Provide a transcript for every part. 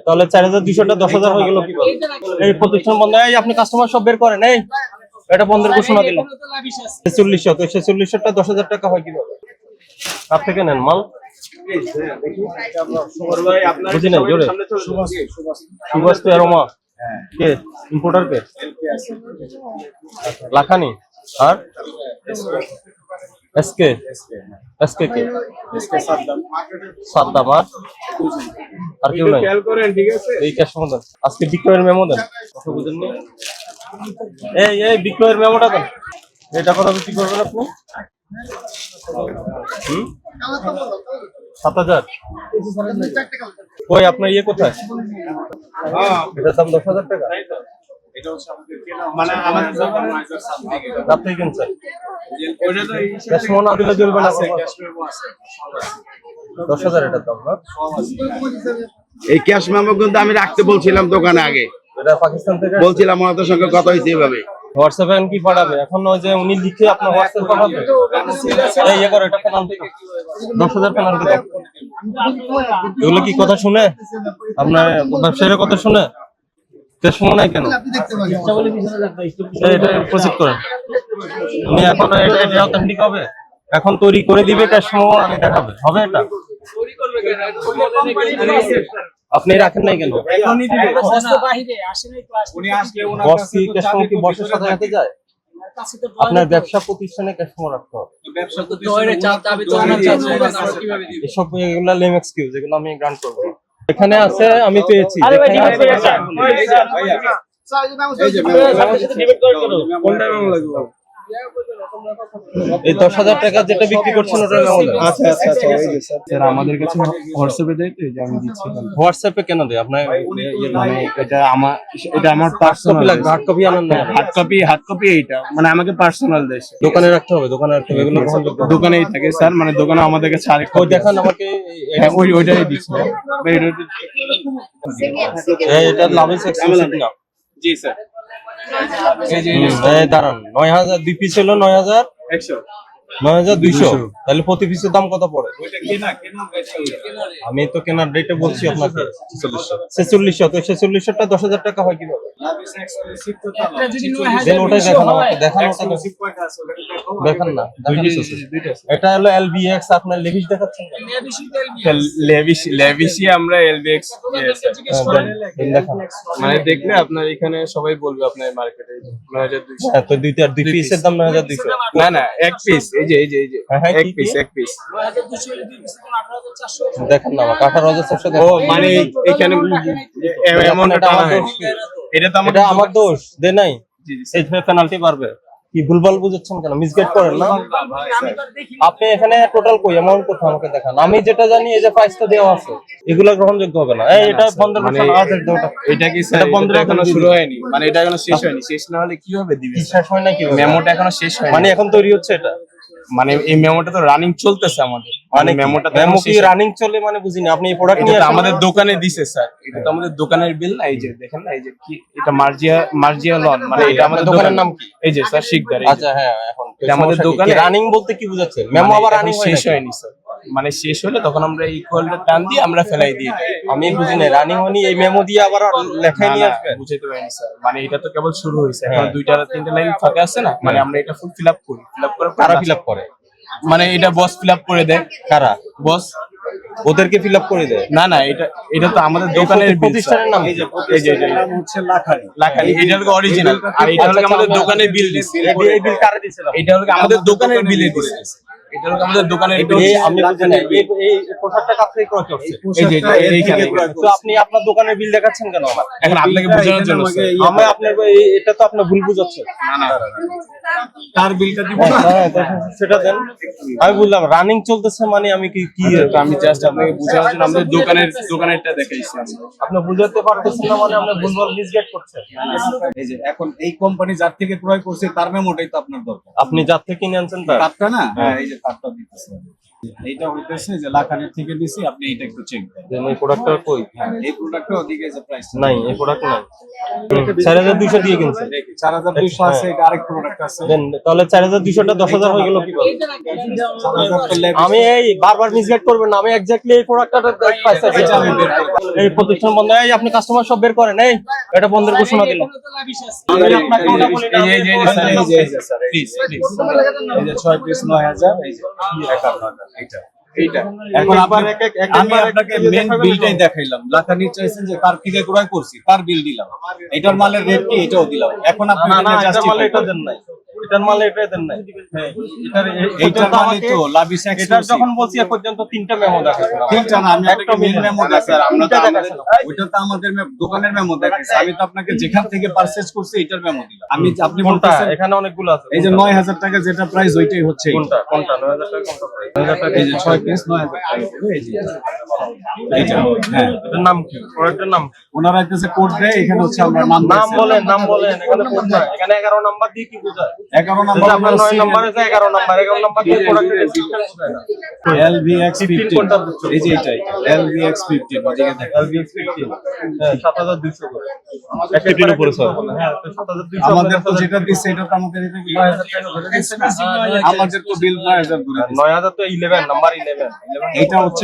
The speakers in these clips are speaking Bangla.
তাহলে 4200টা 10,000 হয়ে গেল কিভাবে? এই প্রতিষ্ঠান বন্ধ। এই আপনি কাস্টমার সব বের করেন। এই এটা বন্ধের ঘোষণা দিল। 4600, তো 4600টা 10,000 টাকা হয় কিভাবে? কার থেকে নেন মাল? বুঝি নাই জোরে। সুভাষ তো এরোমা কে ইম্পোর্টার কে? লাখানি আর এসকে এসকে কে? সাদ্দাম আর কেউ নাই? এই ক্যাশ দেন। আজকে বিক্রয়ের মেমো দেন। বুঝেননি? এই বিক্রয়ের মেমোটা দেন। এটা কথা বিক্রি করবেন আপনি? 7,000। ওই আপনার ইয়ে কোথায়? এটার দাম 10,000 টাকা। আপনি কিনছেন? ক্যাশ মেমো না দিলে চলবে না। 10,000 এটার দাম না? এই ক্যাশ মেমো কিন্তু আমি রাখতে বলছিলাম দোকানে আগে। এটা পাকিস্তান থেকে বলছিলাম ওনাদের সঙ্গে কথা হয়েছে এইভাবে। হোয়াটসঅ্যাপে কি পাঠাবে? এখন ওই যে উনি লিখে আপনার হোয়াটসঅ্যাপে পাঠাবে। এই ইয়ে করে এটা পেনাল্টি 10,000 পেনাল্টি দাও। এগুলো কি কথা শুনে? আপনার ব্যবসায়ীর কথা শুনে ক্যাশ মেমো নাই কেন? এটা প্রসিড করেন। উনি এখন এটা অথেন্টিক হবে? এখন তৈরি করে দিবে ক্যাশ মেমো আগে দেখাবে। হবে এটা? আপনি রাখেন নাই কেন? বসের সাথে হাতে যায়। আপনার ব্যবসা প্রতিষ্ঠানে ক্যাশ মেমো রাখতে হবে। এসব এগুলা লেম এক্সকিউজ, এগুলো আমি গ্রান্ট করবো না। এখানে আছে, আমি পেয়েছি। এই 10,000 টাকা যেটা বিক্রি করছেন ওটা আচ্ছা স্যার আমাদের কাছে হোয়াটসঅ্যাপে দেয় তো, যে আমি দিচ্ছি। হোয়াটসঅ্যাপে কেন দেয় আপনার? মানে এটা আমার পার্সোনাল লাগবে। হার্ড কপি আনেন না? হার্ড কপি এইটা মানে আমাকে পার্সোনাল দেয়। দোকানে রাখতে হবে, দোকানে রাখতে হবে। এগুলো দোকানেই থাকে স্যার, মানে দোকানে আমাদের কাছে আরেক ওই দেখান আমাকে। ওইটাই দিচ্ছি। এটা লাভিস এক্সক্লুসিভ না? জি স্যার। দাঁড়ান, 9,000 2 পিস হলো 9,200। তাহলে প্রতি পিসের দাম কত পড়ে? আমি তো কেনার রেটে বলছি আপনাকে 4600। তো 4600টা 10,000 টাকা হয় কিভাবে? ওটাই দেখান আমাকে, দেখান ওটা দেখান না। এটা হলো এলবিএক্স, আপনার লেভিস দেখাচ্ছেন কেন? লেভিসি আমরা এলবিএক্স দেখান। মানে দেখলে আপনার এখানে সবাই বলবে আপনার মার্কেটে 9,200। তো দুই পিসের দাম 9,200। না এক পিস। এই যে এক পিস দেখেন না আমাকে 18,400। ও মানে এখানে এমন এটা আমার দোষ। এটা আমার দোষ দে নাই। এই পেনাল্টি পারবে কি? ভুলভাল বুঝাচ্ছেন কেন? মিসগাইড করেন না আপনি। এখানে টোটাল কই অ্যামাউন্ট কোথাও আমাকে দেখান। আমি যেটা জানি এই যে প্রাইসটা দেওয়া আছে, এগুলা গ্রহণযোগ্য হবে না। এই এটা বন্ধের ঘোষণা আছে। এটা কি স্যার বন্ধের এখনো শুরু হয়নি? মানে এটা এখনো শেষ হয়নি। শেষ না হলে কিভাবে দিবে? শেষ হয় না কি? মেমোটা এখনো শেষ হয়নি, মানে এখন তৈরি হচ্ছে এটা। মানে এই মেমোটা তো রানিং চলতেছে আমাদের। মানে মেমো কি রানিং চলে? মানে বুঝিনি। আপনি এই প্রোডাক্ট নিয়ে আমাদের দোকানে দিছে স্যার। এটা তো আমাদের দোকানের বিল না। এই যে দেখেন না, এই যে কি এটা মার্জিয়া লন। মানে এটা আমাদের দোকানের নাম কি? এই যে স্যার শিকদার। আচ্ছা হ্যাঁ, এখন এটা আমাদের দোকানে রানিং বলতে কি বুঝাচ্ছেন? মেমো আবার রানিং শেষ হয়নি স্যার। মানে শেষ হলে তখন আমরা ইকুয়ালটা টান দিয়ে আমরা ফেলাই দিই। আমি বুঝি না রানিং হয়নি, এই মেমো দিয়ে আবার লেখাই নিয়ে আসবে। বুঝাইতে পারিনি স্যার। মানে এটা তো কেবল শুরু হয়েছে, এখন 2-3টা লাইন ফাঁকা আছে না। মানে আমরা এটা ফুল ফিল আপ করি। কারা ফিল আপ করে? মানে এটা বস ফিল আপ করে দেয়। কারা? বস ওদেরকে ফিল আপ করে দেয়? না এটা তো আমাদের দোকানের প্রতিষ্ঠানের নাম। এই যে নাম হচ্ছে লাখানি। এটা হলো অরিজিনাল, আর এটা হলো আমাদের দোকানের বিল দিছে। এই বিল কারা দিছে? এটা হলো আমাদের দোকানের বিলে দিছে। এটা হলো আমাদের দোকানের বিল। আমি বুঝি না এই পোশাকটা কাছ থেকে ক্রয় করছে। এই যে এইখানে। তো আপনি আপনার দোকানের বিল দেখাচ্ছেন কেন আমার? এখন আপনাকে বোঝানোর জন্য স্যার। আমি আপনার এটা তো আপনার ভুল বুঝাচ্ছেন। না তার বিলটা দিব না। সেটা দেন। আমি বললাম রানিং চলতেছে মানে আমি কি আমি জাস্ট আপনাকে বোঝানোর জন্য আমাদের দোকানেরটা দেখাইছি। আপনি বুঝাতে পারতেছেন না মানে আপনি ভুলভাল মিসগাইড করছেন। এই যে এখন এই কোম্পানি যার থেকে ক্রয় করছে তার মেমোটাই তো আপনার দরকার। আপনি যার থেকে কিনে আনছেন তারটা না? হ্যাঁ, এই যে তারটা দিতেছে। এইটা হইতেছে যে লাখানের থেকে দিছি, আপনি এইটা একটু চেক দেন। দেন এই প্রোডাক্টটা কই? হ্যাঁ, এই প্রোডাক্টটা ওদিকে যে প্রাইস নাই, এই প্রোডাক্ট নাই। 4200 দিয়ে কিনছেন। 4200 আছে, এটা আরেক প্রোডাক্ট আছে। দেন তাহলে 4200 টা 10000 হয়ে গেল কিভাবে? 4000 করলে আমি এই বারবার মিসগাইড করবেন না, আমি এক্স্যাক্টলি এই প্রোডাক্টটা পাইছি। এটা আমি বের করব। এই প্রতিষ্ঠান বন্ধ, এই আপনি কাস্টমার সব বের করেন, এই এটা বন্ধের ঘোষণা দিলেন। আমি আপনাকে ওটা বলি না, এই যে স্যার, এই যে স্যার, প্লিজ প্লিজ, এই যে 6 পিস 9000, এই যে 51,000, এইটা এইটা। এখন আমি আপনাকে মেন বিলটাই দেখাইলাম। লাখানি চাইছেন যে কার থেকে ক্রয় করছি, তার বিল দিলাম, এটার মালের রেট কি এটাও দিলাম। এখন আপনি না না, এটা এটার মালে জাস্টিফাই এটা দেন নাই, এটার মালে এটা দেন নাই। হ্যাঁ, এইটার মানে তো লাভিশ এটা এক্সক্লুসিভ। যখন বলছি এ পর্যন্ত 3টা মেমো দেখাচ্ছেন। তিনটা না, আমি আপনাকে মেন মেমো দেখাই। আমরা তো দেখাচ্ছেন। ওইটা তো আমাদের দোকানের মেমো দেখাইছি। আমি তো আপনাকে যেখান থেকে পারচেজ করছি এটার মেমো দিলাম। আমি আপনি কোনটা? বলতেছেন এখানে অনেকগুলো আছে। এই যে 9000 টাকা যেটা প্রাইস, ওইটাই হচ্ছে এইটা। কোনটা কোনটা 9000 টাকা কোনটা প্রাইস? 9000 টাকা এই যে 6 পিস 9000 টাকা, এই যে এইটা। হ্যাঁ, এটার নাম কি? প্রোডাক্টের নাম কি? ওনারা একটা কোড দেয়, এখানে হচ্ছে আমরা নাম নাম বলেন, নাম বলেন। এখানে কোড নাই, এখানে 11 নাম্বার দিয়ে কি বোঝায়? 11 যদি নাম্বার আপনার 9 নাম্বার আছে, 11 নাম্বার, 11 নাম্বার দিয়ে প্রোডাক্টের ডেসক্রিপশন বোঝায় না। LVX15, কোনটা বুঝছো? এই যে এটাই LVX15, ওদিকে দেখেন। LVX15 হ্যাঁ 7200 করে। 150 উপরে স্যার। হ্যাঁ তো 7200 আমাদের তো যেটা দিচ্ছে এটা তো আমাদের এটা 9000 টাকা ধরে দিচ্ছে না। আমাদের তো বিল 9000 ধরে দিচ্ছে। 9000 তো 11 নাম্বার 11। এটা হচ্ছে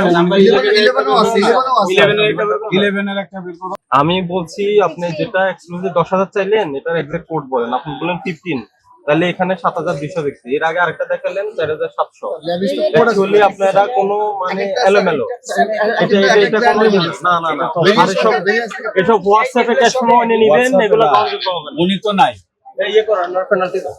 11 এর একটা বিল করো। আমি বলছি আপনি যেটা এক্সক্লুসিভ 10000 চাইলেন, এটার এক্সাক্ট কোড বলেন। আপনি বলেন 15, তাহলে এখানে 7200 দেখছি। এর আগে আরেকটা দেখালেন 4700। অ্যাকচুয়ালি আপনারা কোনো মানে এলোমেলো, এটা কোনো না না না, আরে সব এসব হোয়াটসঅ্যাপে ক্যাশ সময় নিয়ে নেবেন, এগুলো গ্রহণযোগ্য হবে না। উনি তো নাই। ইয়ে করেন না, পেনাল্টি দাও।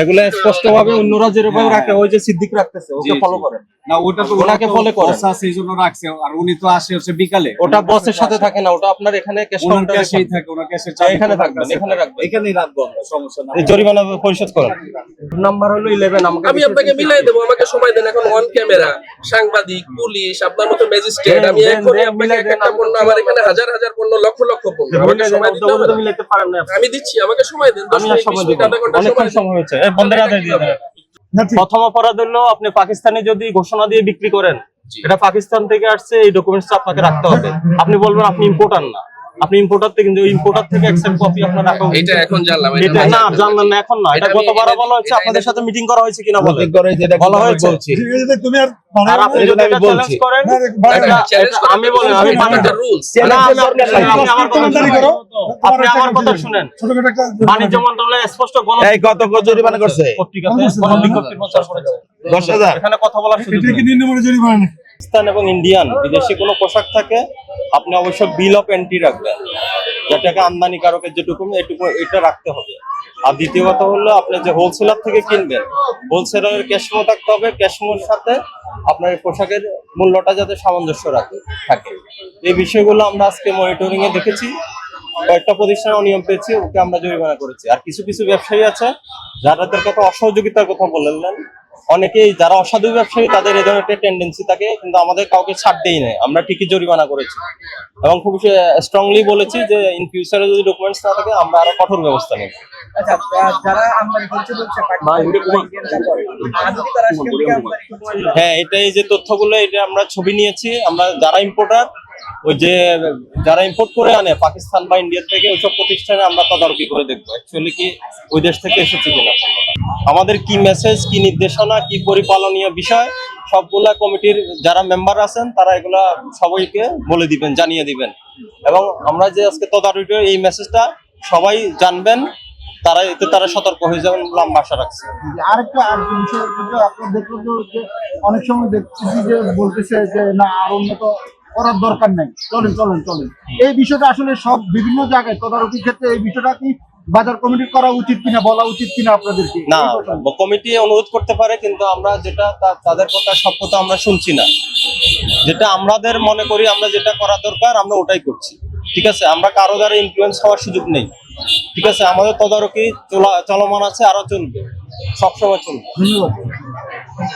এগুলো স্পষ্ট ভাবে অন্যরা যেরকম রাখে, ওই যে সিদ্দিক রাখতেছে, ওকে ফলো করেন। না, ওটা তো ওনাকে follow করেন। বস আছে, এইজন্য রাখছে। আর উনি তো আসে হচ্ছে বিকালে। ওটা বসের সাথে থাকে না, ওটা আপনার এখানে ক্যাশ ওনার কাউন্টারে ক্যাশেই থাকে, ওনার ক্যাশের এখানে রাখবেন, এখানে রাখবেন। এখানেই রাখবো আমরা, সমস্যা না। এই জরিমানা পরিশোধ করেন। নাম্বার হলো 11। আমি আপনাকে মিলাই দেবো, আমাকে সময় দেন। এখন অন ক্যামেরা, সাংবাদিক, পুলিশ, আপনার মতো ম্যাজিস্ট্রেট, আমি এখনই আপনাকে একটা পণ্য, আমার এখানে হাজার হাজার পণ্য, লক্ষ লক্ষ পণ্য, আমাকে সময় দিতে হবে না? মিলাতে পারেন না। আমি দিচ্ছি, আমাকে সময় দেন। 10 আমি আর মিনিট, সময় 20 মিনিট, দিব, আধা ঘন্টা অনেকক্ষণ সময় সময় হয়েছে। বন্ধের আদায় দিয়ে দেন। প্রথম অপরাধ হলো আপনি পাকিস্তানে যদি ঘোষণা দিয়ে বিক্রি করেন, এটা পাকিস্তান থেকে আসছে, এই ডকুমেন্টস আপনাকে রাখতে হবে। আপনি বলবেন আপনি ইম্পোর্টার না, আপনি ইম্পোর্টার থেকে, কিন্তু ইম্পোর্টার থেকে অ্যাকসেপ্ট কপি আপনার রাখা উচিত। এটা এখন জানলাম, এটা না জানলেন না, এখন না, এটা গতবার বলা হয়েছে। আপনাদের সাথে মিটিং করা হয়েছে কিনা বলেন, বলা হয়েছে। আর আপনি যদি এটা চ্যালেঞ্জ করেন, আমি বলেন, আমি রুলস। না, আপনি আমার কথা শুনেন। আপনি আমার কথা শুনেন। বাণিজ্য মন্ত্রণালয় স্পষ্ট এই কত জরিমানা করছে? পত্রিকাতে বিজ্ঞপ্তি প্রচার করেছে 10,000। এখানে কথা বলার সুযোগ নেই। পাকিস্তান এবং ইন্ডিয়ান বিদেশি কোনো পোশাক থাকে, আপনি অবশ্যই বিল অফ এন্ট্রি রাখবেন, যেটাকে আমদানিকারকের যেটুকু এটুকু এটা রাখতে হবে। আর দ্বিতীয় কথা হলো, আপনি যে হোলসেলার থেকে কিনবেন, হোলসেলারের ক্যাশমো থাকতে হবে। ক্যাশমোর সাথে আপনার পোশাকের মূল্যটা যাতে সামঞ্জস্য থাকে। এই বিষয়গুলো আমরা আজকে মনিটরিং এ দেখেছি। কয়েকটা প্রতিষ্ঠানে অনিয়ম পেয়েছি, ওকে আমরা জরিমানা করেছি। আর কিছু কিছু ব্যবসায়ী আছে যাদের কথা অসহযোগিতার কথা বললেন, অনেকেই যারা অসাধু ব্যবসায়ী, তাদের এই ধরনের একটা টেন্ডেন্সি থাকে, কিন্তু আমাদের কাউকে ছাড় দেই নাই, আমরা ঠিকই জরিমানা করেছি এবং খুব স্ট্রংলি বলেছি যে ইন ফিউচারে যদি ডকুমেন্টস না থাকে আমরা আরো কঠোর ব্যবস্থা নেব। আচ্ছা, যারা আমদানি করছে বলছে হ্যাঁ, এটাই যে তথ্যগুলো, এটা আমরা ছবি নিয়েছি। আমরা যারা ইম্পোর্টার, ওই যে যারা ইম্পোর্ট করে আনে পাকিস্তান বা ইন্ডিয়া থেকে, ওইসব প্রতিষ্ঠানে আমরা তদারকি করে দেখবো অ্যাকচুয়ালি কি ওই দেশ থেকে এসেছে কিনা। আমাদের কি মেসেজ, কি নির্দেশনা, কি পরিপালনীয় বিষয়, সবগুলা কমিটির যারা মেম্বার আছেন তারা এগুলা সবাইকে বলে দিবেন, জানিয়ে দিবেন। এবং আমরা যে আজকে তদারকি, এই মেসেজটা সবাই জানবেন, তারা সতর্ক হয়ে যাবেন বলে আমরা আশা রাখছি। আরেকটা বিষয়, আপনি দেখলেন যে অনেক সময় দেখছি যে বলতেছে যে না, আর উন্নত করার দরকার নাই, চলেন। এই বিষয়টা আসলে সব বিভিন্ন জায়গায় তদারকির ক্ষেত্রে এই বিষয়টা কি বাজার কমিটি করা উচিত কিনা, বলা উচিত কিনা আপনাদেরকে? না, কমিটি অনুরোধ করতে পারে, কিন্তু আমরা যেটা তাদের কথা সব কথা আমরা শুনছি না। যেটা আমাদের মনে করি আমরা যেটা করা দরকার, আমরা ওটাই করছি। ঠিক আছে, আমরা কারো দ্বারা ইনফ্লুয়েন্স হওয়ার সুযোগ নেই। ঠিক আছে, আমাদের তদারকি চলমান আছে, আরো চলবে, সবসময় চলবে। ধন্যবাদ।